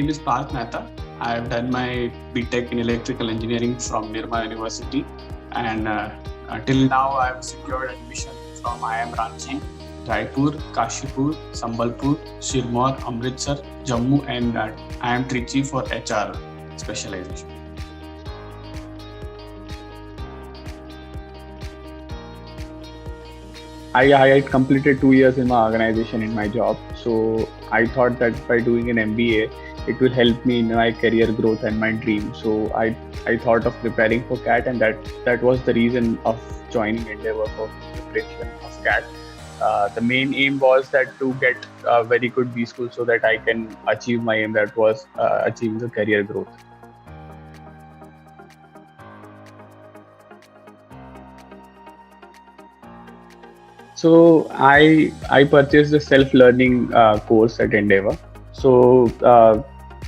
name is Parth Mehta. I have done my BTech in electrical engineering from Nirma University, and till now I have secured admission from IIM Ranchi, Raipur, Kashipur, Sambalpur, Shirmoor, Amritsar, Jammu, and IIM Trichy for HR specialization. I had completed 2 years in my organization in my job. So I thought that by doing an MBA, it will help me in my career growth and my dream. So I thought of preparing for CAT, and that was the reason of joining Endeavor for preparation of CAT. The main aim was that to get a very good B school so that I can achieve my aim, that was achieving the career growth. So I purchased a self-learning course at Endeavor. So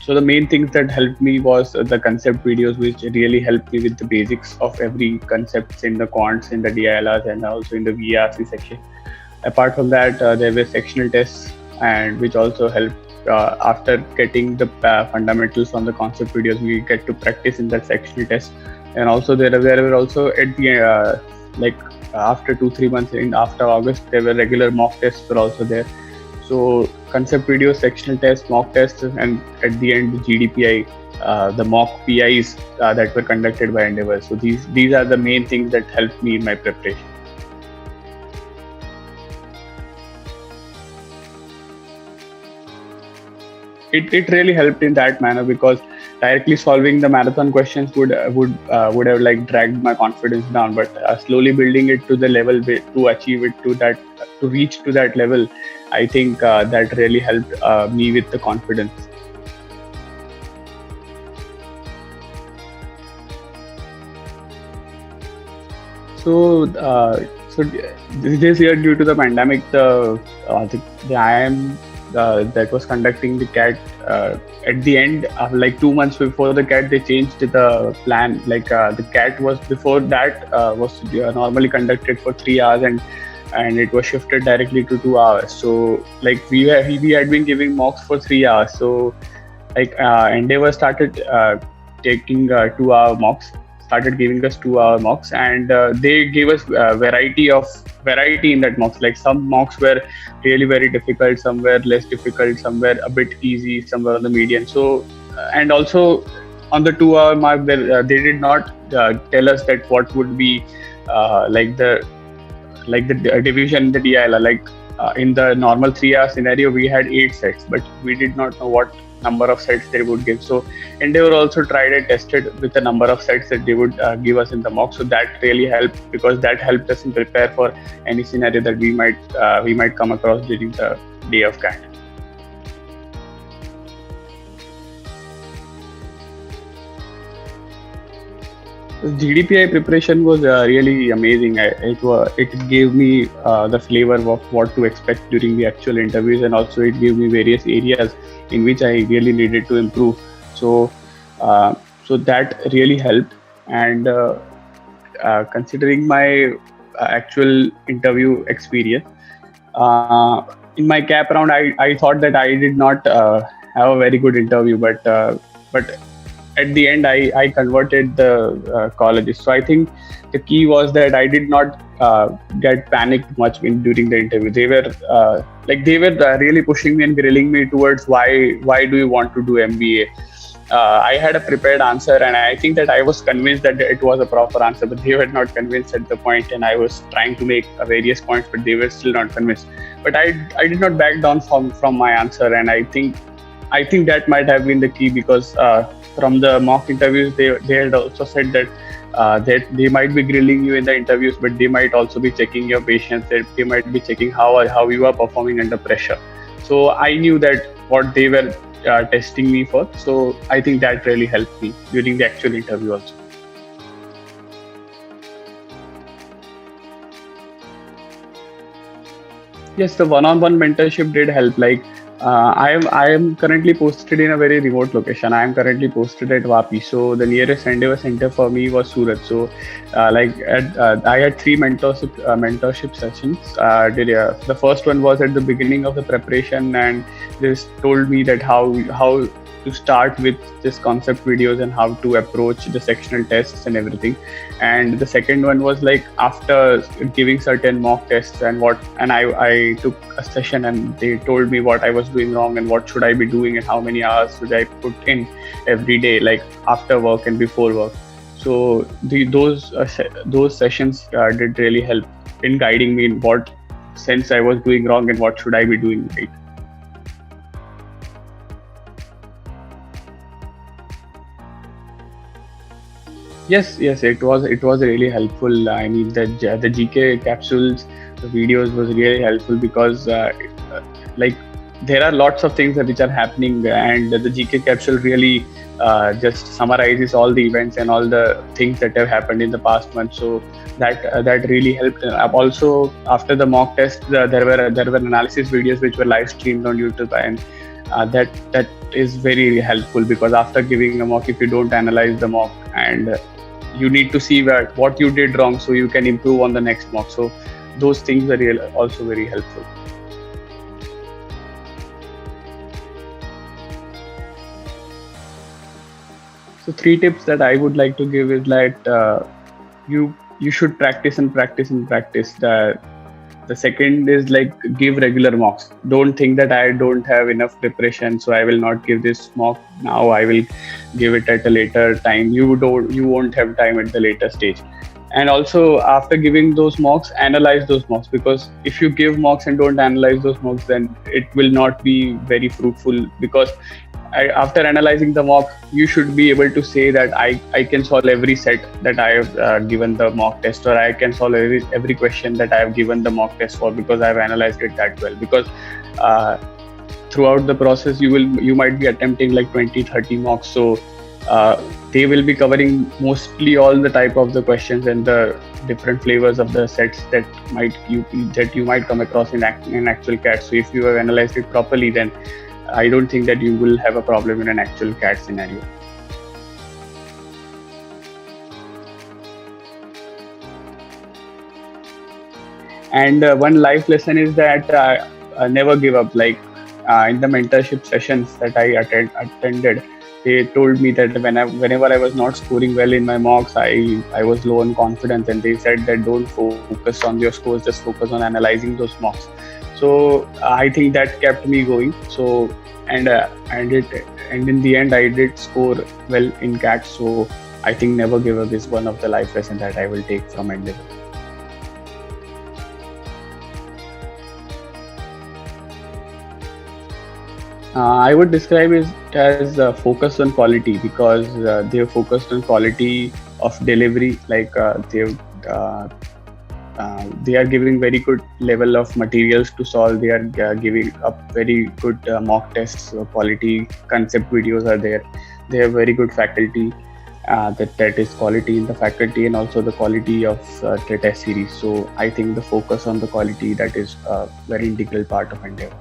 so the main things that helped me was the concept videos, which really helped me with the basics of every concepts in the quants, in the DILRs, and also in the VRC section. Apart from that, there were sectional tests, and which also helped. After getting the fundamentals from the concept videos, we get to practice in that sectional test. And also there were also at the like after 2-3 months in after August, there were regular mock tests were also there. So concept videos, sectional tests, mock tests, and at the end the GDPI, the mock PIs that were conducted by Endeavor. So these are the main things that helped me in my preparation. It really helped in that manner, because directly solving the marathon questions would have like dragged my confidence down, but slowly building it to the level to achieve it to reach to that level, I think that really helped me with the confidence. So, this year, due to the pandemic, the IIM that was conducting the CAT, at the end, like 2 months before the CAT, they changed the plan. Like the CAT was before that was normally conducted for 3 hours, and it was shifted directly to 2 hours. So like we had been giving mocks for 3 hours. So like Endeavor started taking 2 hour mocks, started giving us 2 hour mocks, and they gave us variety in that mocks. Like some mocks were really very difficult, some were less difficult, some were a bit easy, some were on the median. So and also on the 2 hour mark, they did not tell us that what would be like the division in the DILR. Like in the normal 3 hour scenario, we had 8 sets, but we did not know what number of sets they would give. So Endeavor also tried and tested with the number of sets that they would give us in the mock. So that really helped, because that helped us in prepare for any scenario that we might come across during the day of CAT. GDPI preparation was really amazing. It gave me the flavor of what to expect during the actual interviews, and also it gave me various areas in which I really needed to improve. So so that really helped. And considering my actual interview experience, in my CAP round, I thought that I did not have a very good interview, but at the end I converted the colleges. So I think the key was that I did not get panicked much during the interview. They were really pushing me and grilling me towards why do you want to do MBA. I had a prepared answer, and I think that I was convinced that it was a proper answer, but they were not convinced at the point, and I was trying to make various points, but they were still not convinced. But I did not back down from my answer, and I think that might have been the key, because from the mock interviews, they had also said that they might be grilling you in the interviews, but they might also be checking your patience. They might be checking how you are performing under pressure. So I knew that what they were testing me for. So I think that really helped me during the actual interview also. Yes, the one-on-one mentorship did help. Like I am currently posted in a very remote location. I am currently posted at Vapi. So the nearest Endeavor center for me was Surat. So I had three mentorship sessions. The first one was at the beginning of the preparation, and they told me that how to start with just concept videos and how to approach the sectional tests and everything. And the second one was like after giving certain mock tests and I took a session and they told me what I was doing wrong and what should I be doing and how many hours should I put in every day, like after work and before work. So those sessions did really help in guiding me in what sense I was doing wrong and what should I be doing right. Yes, it was really helpful. I mean, the GK capsules, the videos was really helpful because like there are lots of things which are happening, and the GK capsule really just summarizes all the events and all the things that have happened in the past month. So that really helped. Also, after the mock test, there were analysis videos which were live streamed on YouTube, and that is very helpful because after giving a mock, if you don't analyze the mock and you need to see what you did wrong so you can improve on the next mock. So those things are also very helpful. So three tips that I would like to give is that you should practice and practice and practice. The second is like give regular mocks. Don't think that I don't have enough preparation, so I will not give this mock now. I will give it at a later time. You won't have time at the later stage. And also after giving those mocks, analyze those mocks, because if you give mocks and don't analyze those mocks, then it will not be very fruitful. Because after analyzing the mock, you should be able to say that I can solve every set that I have given the mock test, or I can solve every question that I have given the mock test for, because I have analyzed it that well. Because throughout the process you might be attempting like 20-30 mocks, so they will be covering mostly all the type of the questions and the different flavors of the sets that you might come across in actual CAT. So if you have analyzed it properly, then I don't think that you will have a problem in an actual CAT scenario. And one life lesson is that never give up. Like in the mentorship sessions that I attended, they told me that whenever I was not scoring well in my mocks, I was low on confidence, and they said that don't focus on your scores, just focus on analyzing those mocks. So I think that kept me going. So and in the end I did score well in CAT. So I think never give up is one of the life lessons that I will take from Endeavor. I would describe it as focus on quality, because they're focused on quality of delivery. Like they are giving very good level of materials to solve. They are giving up very good mock tests. So quality concept videos are there. They have very good faculty. That is quality in the faculty, and also the quality of the test series. So I think the focus on the quality, that is a very integral part of Endeavor.